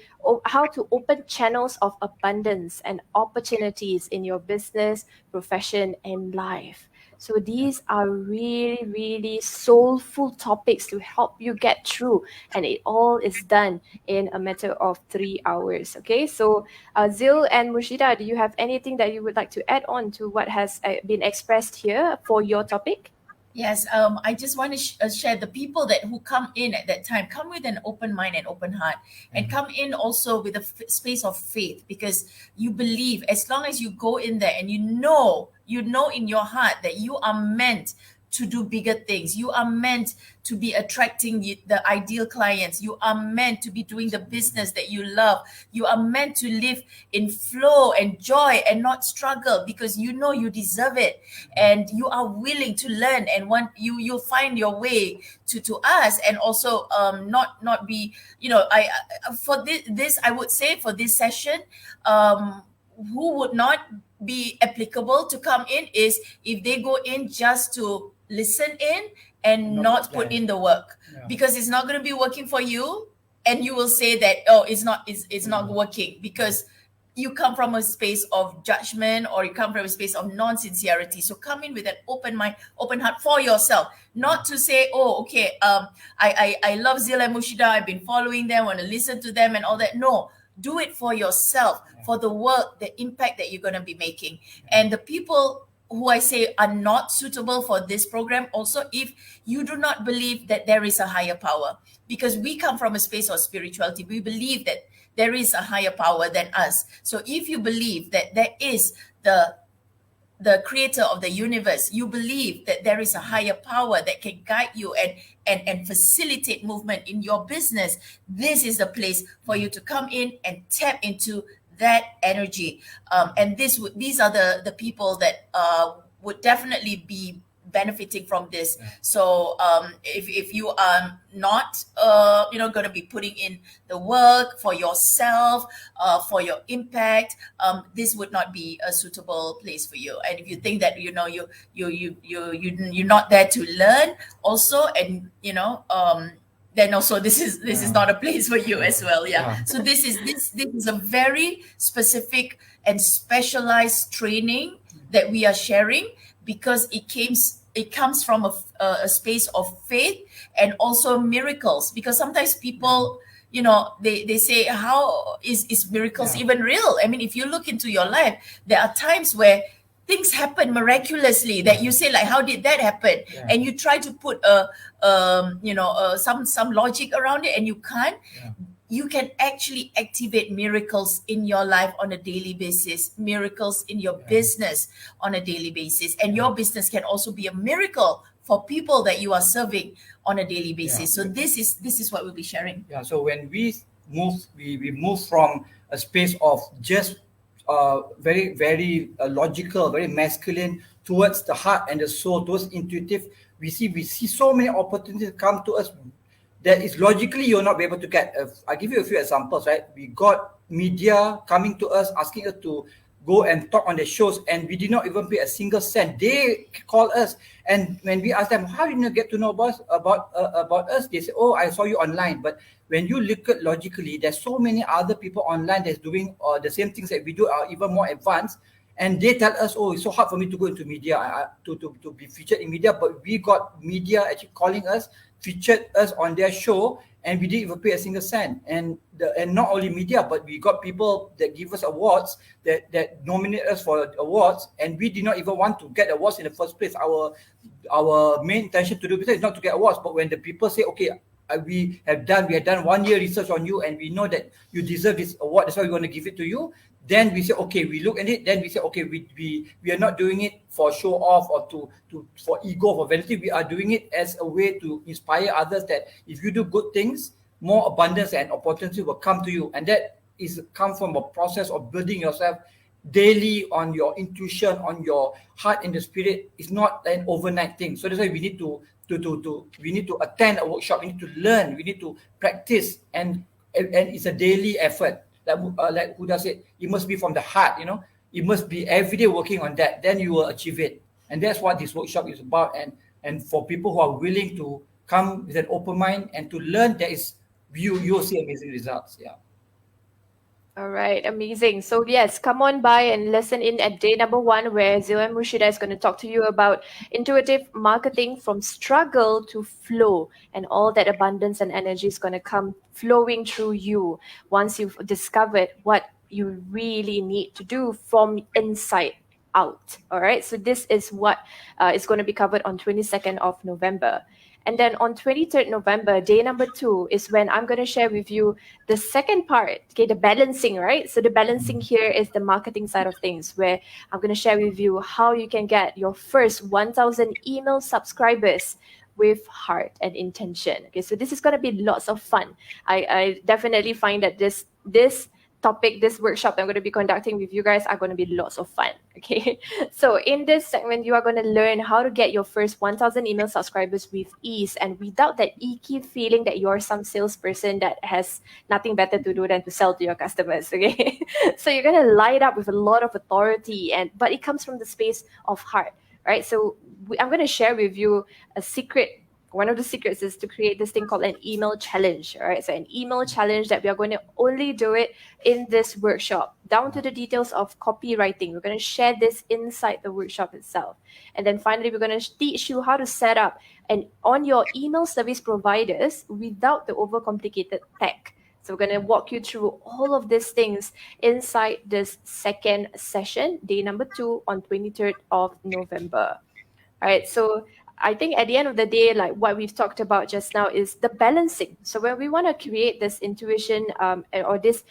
how to open channels of abundance and opportunities in your business, profession, and life. So these are really, really soulful topics to help you get through. And it all is done in a matter of 3 hours. Okay, so Zeal and Murshida, do you have anything that you would like to add on to what has been expressed here for your topic? Yes, I just want to share the people who come in at that time come with an open mind and open heart, and come in also with a space of faith, because you believe, as long as you go in there and you know in your heart that you are meant to do bigger things. You are meant to be attracting the ideal clients. You are meant to be doing the business that you love. You are meant to live in flow and joy and not struggle, because you know you deserve it, and you are willing to learn, and you'll find your way to us, and also not be, for this I would say, for this session, who would not be applicable to come in is if they go in just to listen in and not put in the work, because it's not going to be working for you, and you will say that, oh, it's not working, because you come from a space of judgment, or you come from a space of non-sincerity. So come in with an open mind, open heart for yourself, not to say, oh, okay, I love Zeal and Mushida, I've been following them, want to listen to them and all that. No, do it for yourself, for the work, the impact that you're going to be making. And the people who I say are not suitable for this program, also, if you do not believe that there is a higher power, because we come from a space of spirituality, we believe that there is a higher power than us. So if you believe that there is the creator of the universe, you believe that there is a higher power that can guide you and facilitate movement in your business, this is the place for you to come in and tap into that energy. And these are the people that would definitely be benefiting from this. So if you are not going to be putting in the work for yourself, for your impact, this would not be a suitable place for you. And if you think that you're not there to learn also, and then also this is not a place for you as well. So this is a very specific and specialized training that we are sharing, because it comes from a space of faith and also miracles. Because sometimes people, they say, how is miracles even real? I mean, if you look into your life, there are times where things happen miraculously that you say, like, how did that happen? And you try to put some logic around it, and you can't. You can actually activate miracles in your life on a daily basis, miracles in your business on a daily basis. And your business can also be a miracle for people that you are serving on a daily basis. So this is what we'll be sharing. So when we move, we move from a space of just very, very logical, very masculine, towards the heart and the soul, towards intuitive. We see so many opportunities come to us that is logically you'll not be able to get. I'll give you a few examples, right? We got media coming to us asking us to go and talk on their shows, and we did not even pay a single cent. They call us, and when we ask them, how did you get to know about us? They say, oh, I saw you online. But when you look at logically, there's so many other people online that's doing the same things that we do, are even more advanced. And they tell us, oh, it's so hard for me to go into media, to be featured in media. But we got media actually calling us, featured us on their show, and we didn't even pay a single cent. And not only media, but we got people that give us awards, that nominate us for awards, and we did not even want to get awards in the first place. Our main intention to do business is not to get awards, but when the people say, okay, we have done 1 year research on you, and we know that you deserve this award, that's why we want to give it to you. Then we say, okay, we look at it. Then we say, okay, we are not doing it for show off or for ego, for vanity. We are doing it as a way to inspire others that if you do good things, more abundance and opportunity will come to you. And that is come from a process of building yourself daily on your intuition, on your heart and the spirit. It's not an overnight thing. So that's why we need to attend a workshop. We need to learn. We need to practice, and it's a daily effort. Like Huda said, it must be from the heart. It must be every day working on that. Then you will achieve it. And that's what this workshop is about. And for people who are willing to come with an open mind and to learn, you'll see amazing results. All right, amazing. So yes, come on by and listen in at day number 1, where Zeal and Mushida is going to talk to you about intuitive marketing from struggle to flow, and all that abundance and energy is going to come flowing through you once you've discovered what you really need to do from inside out. All right, so this is what is going to be covered on 22nd of November. And then on 23rd November, day number 2, is when I'm going to share with you the second part, okay, the balancing, right? So the balancing here is the marketing side of things, where I'm going to share with you how you can get your first 1,000 email subscribers with heart and intention. Okay, so this is going to be lots of fun. I definitely find that this topic, this workshop that I'm going to be conducting with you guys are going to be lots of fun. Okay, so in this segment, you are going to learn how to get your first 1,000 email subscribers with ease and without that icky feeling that you're some salesperson that has nothing better to do than to sell to your customers. Okay, so you're going to light up with a lot of authority, but it comes from the space of heart, right? So I'm going to share with you a secret. One of the secrets is to create this thing called an email challenge. All right, so an email challenge that we are going to only do it in this workshop, down to the details of copywriting. We're going to share this inside the workshop itself. And then finally, we're going to teach you how to set up on your email service providers without the overcomplicated tech. So we're going to walk you through all of these things inside this second session, day number 2 on 23rd of November. All right. So I think at the end of the day, like what we've talked about just now is the balancing. So when we want to create this intuition or this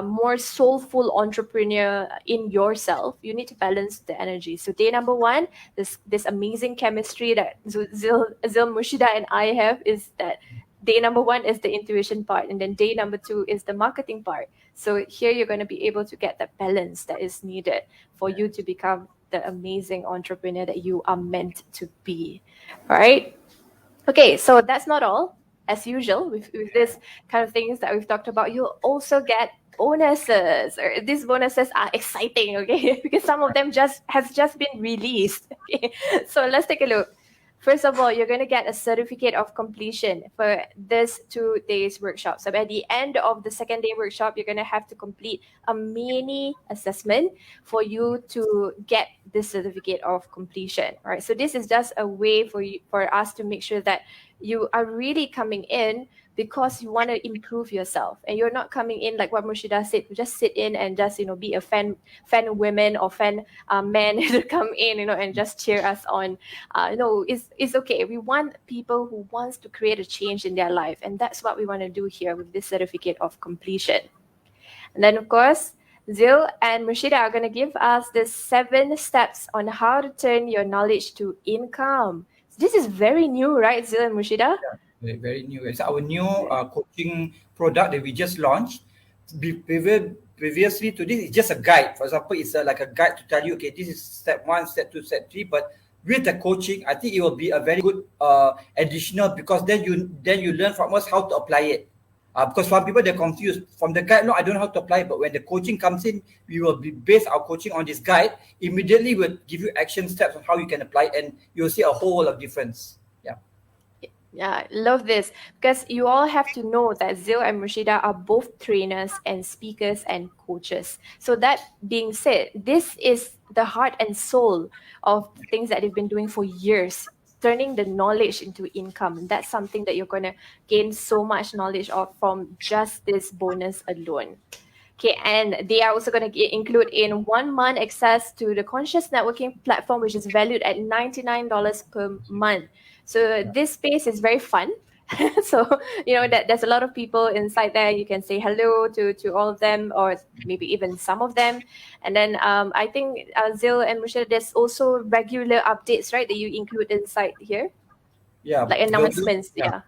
more soulful entrepreneur in yourself, you need to balance the energy. So day number 1, this amazing chemistry that Zil Mushida and I have is that day number 1 is the intuition part, and then day number 2 is the marketing part. So here you're going to be able to get that balance that is needed for you to become the amazing entrepreneur that you are meant to be. All right. Okay, so that's not all. As usual, with this kind of things that we've talked about, you'll also get bonuses. Or these bonuses are exciting, okay? Because some of them has just been released. Okay, so let's take a look. First of all, you're going to get a certificate of completion for this 2 days workshop. So at the end of the second day workshop, you're going to have to complete a mini assessment for you to get this certificate of completion. All right. So this is just a way for us to make sure that you are really coming in because you want to improve yourself, and you're not coming in like what Mushida said to just sit in and just be a fan women or fan men to come in and just cheer us on. No, it's okay. We want people who wants to create a change in their life, and that's what we want to do here with this certificate of completion. And then of course, Zeal and Mushida are going to give us the 7 steps on how to turn your knowledge to income. This is very new, right, Zeal and Mushida? Yeah, very new. It's our new coaching product that we just launched. Previously to this, it's just a guide. For example, it's like a guide to tell you, okay, this is step 1, step 2, step 3. But with the coaching, I think it will be a very good additional, because then you learn from us how to apply it. Because some people, they're confused. From the guide, no, I don't know how to apply it. But when the coaching comes in, we will base our coaching on this guide. Immediately, we'll give you action steps on how you can apply it, and you'll see a whole lot of difference. Yeah. Yeah, I love this, because you all have to know that Zeal and Mushida are both trainers and speakers and coaches. So that being said, this is the heart and soul of the things that they've been doing for years, turning the knowledge into income. And that's something that you're going to gain so much knowledge of from just this bonus alone. Okay, and they are also going to include in 1 month access to the Conscious Networking platform, which is valued at $99 per month. So this space is very fun. So, that there's a lot of people inside there. You can say hello to all of them, or maybe even some of them. And then I think Zeal and Mushida, there's also regular updates, right, that you include inside here? Yeah. Like announcements, yeah.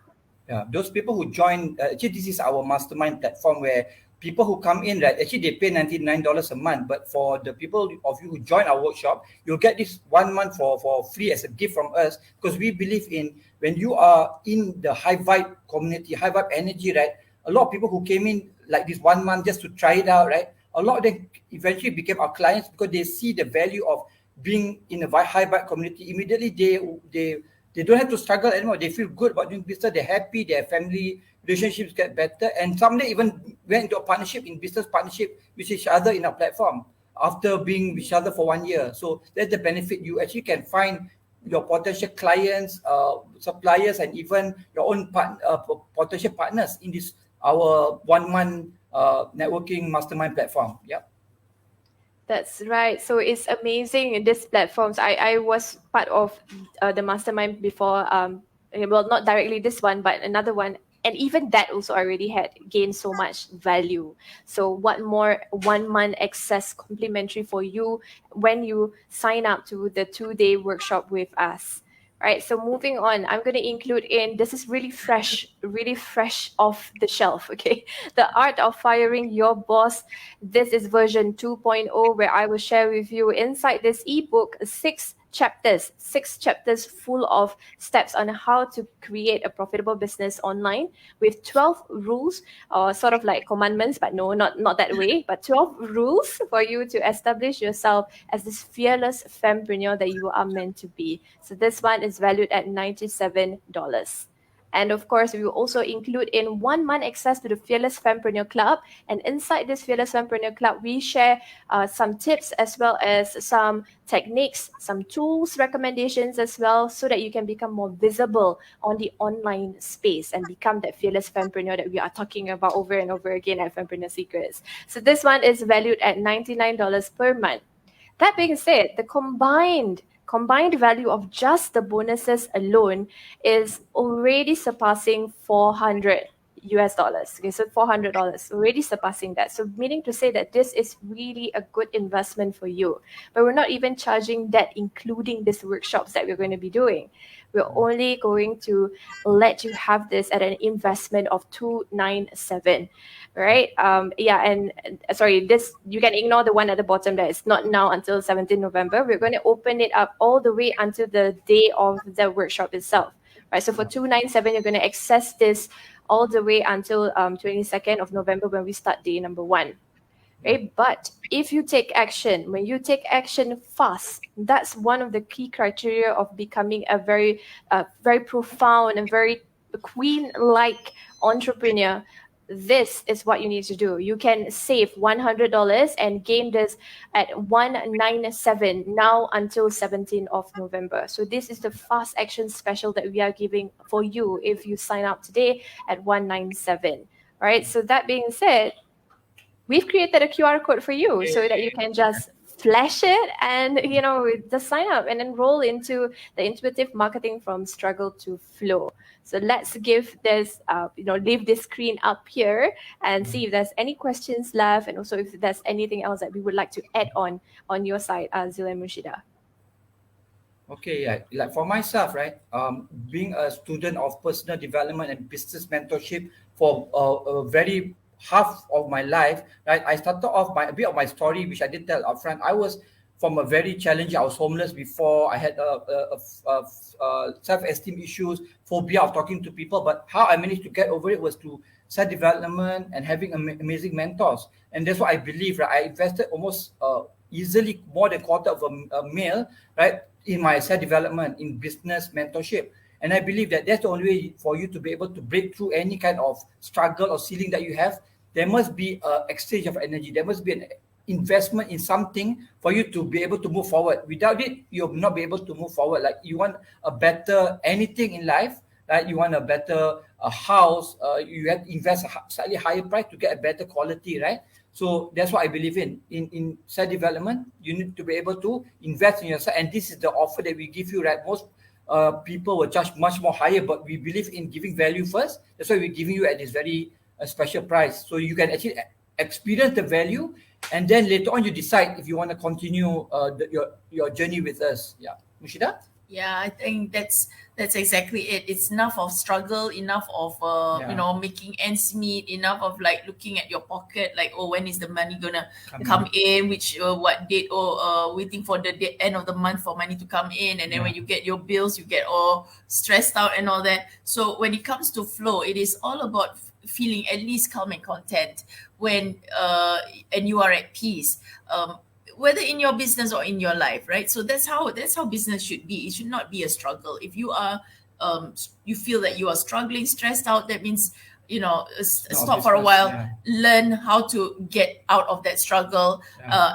Yeah, those people who join, actually, this is our mastermind platform where people who come in, right, actually they pay $99 a month. But for the people of you who join our workshop, you'll get this 1 month for free as a gift from us, because we believe in when you are in the high vibe community, high vibe energy, right? A lot of people who came in like this 1 month just to try it out, right? A lot of them eventually became our clients because they see the value of being in a high vibe community. Immediately they don't have to struggle anymore. They feel good about doing business. They're happy. Their family relationships get better. And some they even went into a partnership, in business partnership with each other in our platform after being with each other for 1 year. So that's the benefit. You actually can find your potential clients, suppliers, and even your own potential partners in this our 1 month networking mastermind platform. Yep. That's right. So it's amazing in these platforms. I was part of the mastermind before. Well, not directly this one, but another one. And even that also already had gained so much value. So what more 1 month access complimentary for you when you sign up to the 2-day workshop with us. All right, so moving on, I'm going to include this is really fresh off the shelf, okay? The Art of Firing Your Boss. This is version 2.0, where I will share with you inside this ebook 6 chapters full of steps on how to create a profitable business online, with 12 rules, or sort of like commandments, but no, not that way, but 12 rules for you to establish yourself as this fearless fempreneur that you are meant to be. So this one is valued at $97. And of course, we will also include in 1 month access to the Fearless Fempreneur Club. And inside this Fearless Fempreneur Club, we share some tips as well as some techniques, some tools, recommendations as well, so that you can become more visible on the online space and become that fearless fempreneur that we are talking about over and over again at Fempreneur Secrets. So this one is valued at $99 per month. That being said, the combined value of just the bonuses alone is already surpassing 400 US dollars. Okay, so $400, already surpassing that. So meaning to say that this is really a good investment for you. But we're not even charging that, including these workshops that we're going to be doing. We're only going to let you have this at an investment of $297. Right? Sorry, this, you can ignore the one at the bottom that is not now until 17 November. We're going to open it up all the way until the day of the workshop itself. Right? So for $297, you're going to access this all the way until 22nd of November when we start day number 1. Right? But if you take action, when you take action fast, that's one of the key criteria of becoming a very profound and very queen-like entrepreneur. This is what you need to do. You can save $100 and gain this at $197 now until 17th of November. So this is the fast action special that we are giving for you if you sign up today at $197. Right? So that being said, we've created a QR code for you so that you can just flash it and, just sign up and enroll into the intuitive marketing from struggle to flow. So let's give this, leave this screen up here and see if there's any questions left, and also if there's anything else that we would like to add on your side, Zeal and Mushida. Okay, yeah. Like for myself, right? Being a student of personal development and business mentorship for a very half of my life, right? I started off a bit of my story, which I did tell upfront. I was from a very challenging. I was homeless before. I had self-esteem issues, phobia of talking to people. But how I managed to get over it was through self-development and having amazing mentors. And that's what I believe, right? I invested almost easily more than quarter of a mil, right, in my self-development, in business mentorship. And I believe that that's the only way for you to be able to break through any kind of struggle or ceiling that you have. There must be an exchange of energy. There must be an investment in something for you to be able to move forward. Without it, you'll not be able to move forward. Like you want a better anything in life, right? You want a better house. You have to invest a slightly higher price to get a better quality, right? So that's what I believe in. In self-development, you need to be able to invest in yourself. And this is the offer that we give you, right? Most people will charge much more higher, but we believe in giving value first. That's why we're giving you at this very special price. So you can actually experience the value, and then later on you decide if you want to continue your journey with us. Yeah, Mushida? Yeah, I think that's exactly it. It's enough of struggle, enough of making ends meet, enough of like looking at your pocket, like, oh, when is the money gonna come in, which what date, waiting for the end of the month for money to come in, and then when you get your bills, you get all stressed out and all that. So when it comes to flow, it is all about feeling at least calm and content when and you are at peace. Whether in your business or in your life, right? So that's how business should be. It should not be a struggle. If you are, you feel that you are struggling, stressed out, that means, stop for a while, learn how to get out of that struggle,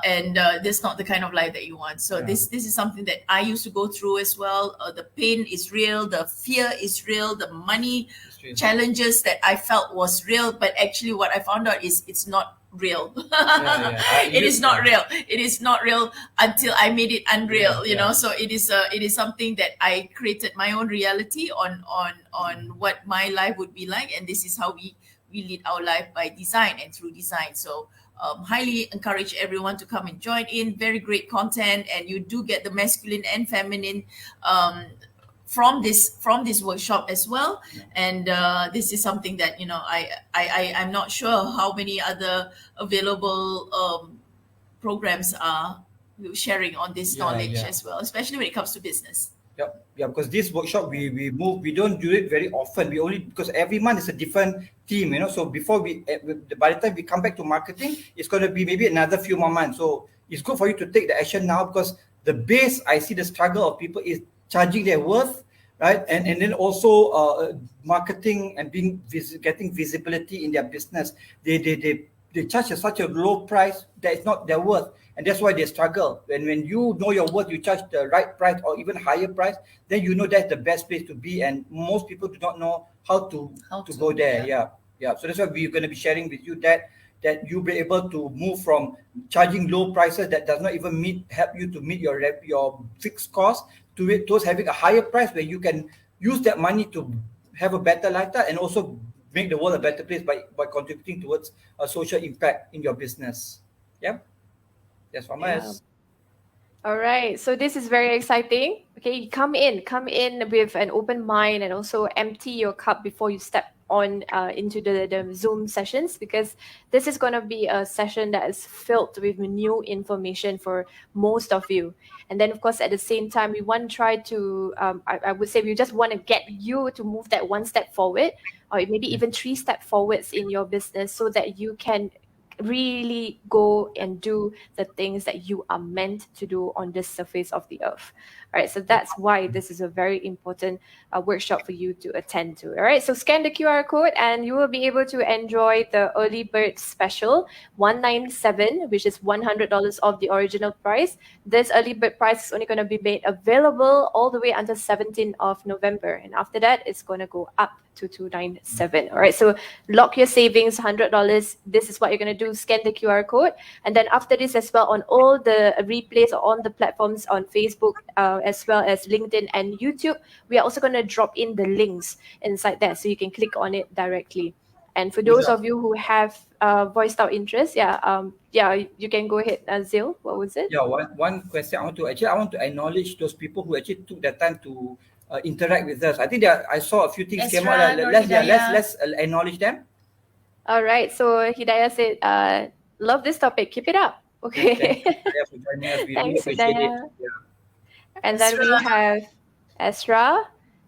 and that's not the kind of life that you want. So this is something that I used to go through as well. The pain is real, the fear is real, the money challenges that I felt was real, but actually what I found out is it's not real. It is not real. It is not real until I made it unreal, you know. So it is something that I created my own reality on what my life would be like, and this is how we lead our life by design and through design. So highly encourage everyone to come and join in. Very great content, and you do get the masculine and feminine from this workshop as well. And this is something that I'm not sure how many other available programs are sharing on this knowledge as well, especially when it comes to business. Yeah, because this workshop we don't do it very often. We only, because every month is a different theme, so before by the time we come back to marketing, it's going to be maybe another few more months. So it's good for you to take the action now, because the base, I see the struggle of people is charging their worth, right? And then also marketing and getting visibility in their business. They charge such a low price that it's not their worth, and that's why they struggle. When you know your worth, you charge the right price or even higher price, then you know that's the best place to be. And most people do not know how to go there. Yeah. So that's why we're going to be sharing with you that you'll be able to move from charging low prices that does not even help you to meet your fixed cost towards having a higher price where you can use that money to have a better lifestyle and also make the world a better place by contributing towards a social impact in your business. Yeah, that's from us. All right, so this is very exciting. Okay, come in with an open mind and also empty your cup before you step on into the Zoom sessions, because this is going to be a session that is filled with new information for most of you. And then, of course, at the same time, we want to try to, I would say we just want to get you to move that one step forward, or maybe even 3 steps forwards in your business, so that you can really go and do the things that you are meant to do on this surface of the earth. All right, so that's why this is a very important workshop for you to attend to. All right, so scan the QR code and you will be able to enjoy the early bird special 197, which is $100 off the original price. This early bird price is only going to be made available all the way until 17th of November, and after that it's going to go up to 297. All right, so lock your savings, $100. This is what you're going to do. Scan the QR code, and then after this as well, on all the replays or on the platforms on Facebook as well as LinkedIn and YouTube, we are also going to drop in the links inside there, so you can click on it directly. And for those of you who have voiced out interest, you can go ahead, Zeal. What was it? Yeah, one question I want to acknowledge those people who actually took the time to interact with us. I think I saw a few things came out. Let's acknowledge them. All right. So Hidayah said, "Love this topic. Keep it up." Okay. Thanks for joining us. We really Thanks, appreciate it. Hidayah. And then we have Esra.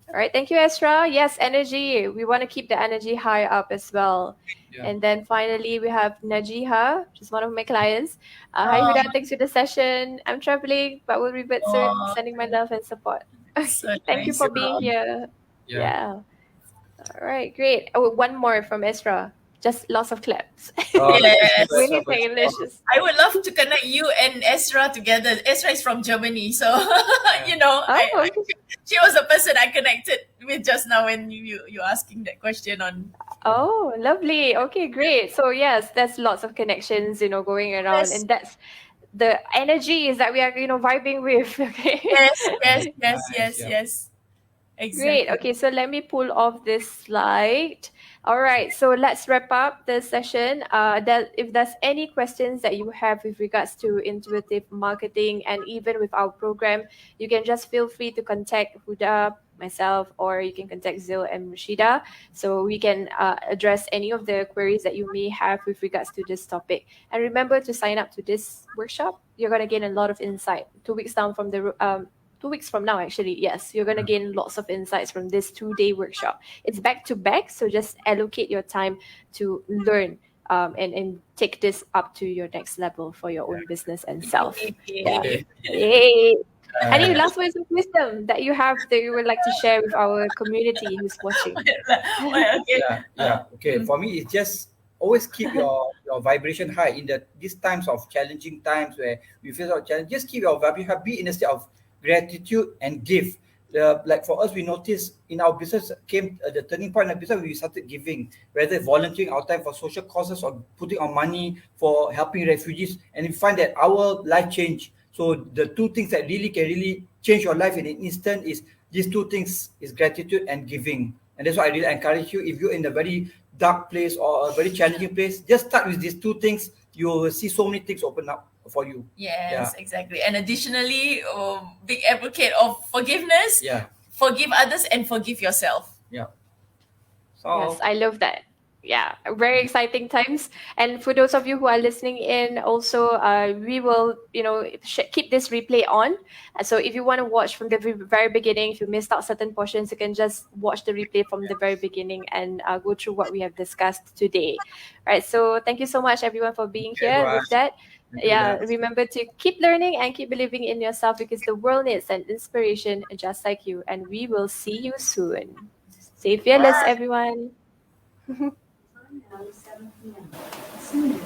All right, thank you, Esra. Yes, energy. We want to keep the energy high up as well. Yeah. And then finally, we have Najiha, which is one of my clients. Hi, Huda. Thanks for the session. I'm traveling, but will revert soon. Sending my love and support. So thank you for being here. Yeah. All right, great. Oh, one more from Esra. Just lots of claps. Yes. We need the English. I would love to connect you and Esra together. Esra is from Germany, so she was the person I connected with just now when you asking that question on. Oh, lovely. Okay, great. So yes, there's lots of connections, going around, and that's the energy is that we are, vibing with. Okay. Yes. Exactly. Great. Okay, so let me pull off this slide. All right, so let's wrap up the session. If there's any questions that you have with regards to intuitive marketing and even with our program, you can just feel free to contact Huda, myself, or you can contact Zeal and Rashida, so we can address any of the queries that you may have with regards to this topic. And remember to sign up to this workshop. You're going to gain a lot of insight. 2 weeks down from the 2 weeks from now, actually, yes, you're going to gain lots of insights from this 2-day workshop. It's back to back, so just allocate your time to learn and take this up to your next level for your own business and self. Yay. Any last words of wisdom that you have that you would like to share with our community who's watching? Okay. For me, it's just always keep your vibration high in these times of challenging times where we face our challenge. Just keep your vibration high. Be in a state of gratitude and give. Like for us, we noticed in our business came the turning point in the business. We started giving, whether volunteering our time for social causes or putting our money for helping refugees, and we find that our life changed. So the two things that can really change your life in an instant is these two things: is gratitude and giving. And that's why I really encourage you, if you're in a very dark place or a very challenging place, just start with these two things. You will see so many things open up for you. Yes, exactly. And additionally, big advocate of forgiveness. Yeah. Forgive others and forgive yourself. Yeah. So yes, I love that. Yeah, very exciting times. And for those of you who are listening in, also, we will, keep this replay on. So if you want to watch from the very beginning, if you missed out certain portions, you can just watch the replay from the very beginning and go through what we have discussed today. All right. So thank you so much, everyone, for being here. With that, Yeah, remember to keep learning and keep believing in yourself because the world needs an inspiration just like you. And we will see you soon. Stay fearless, Bye. everyone.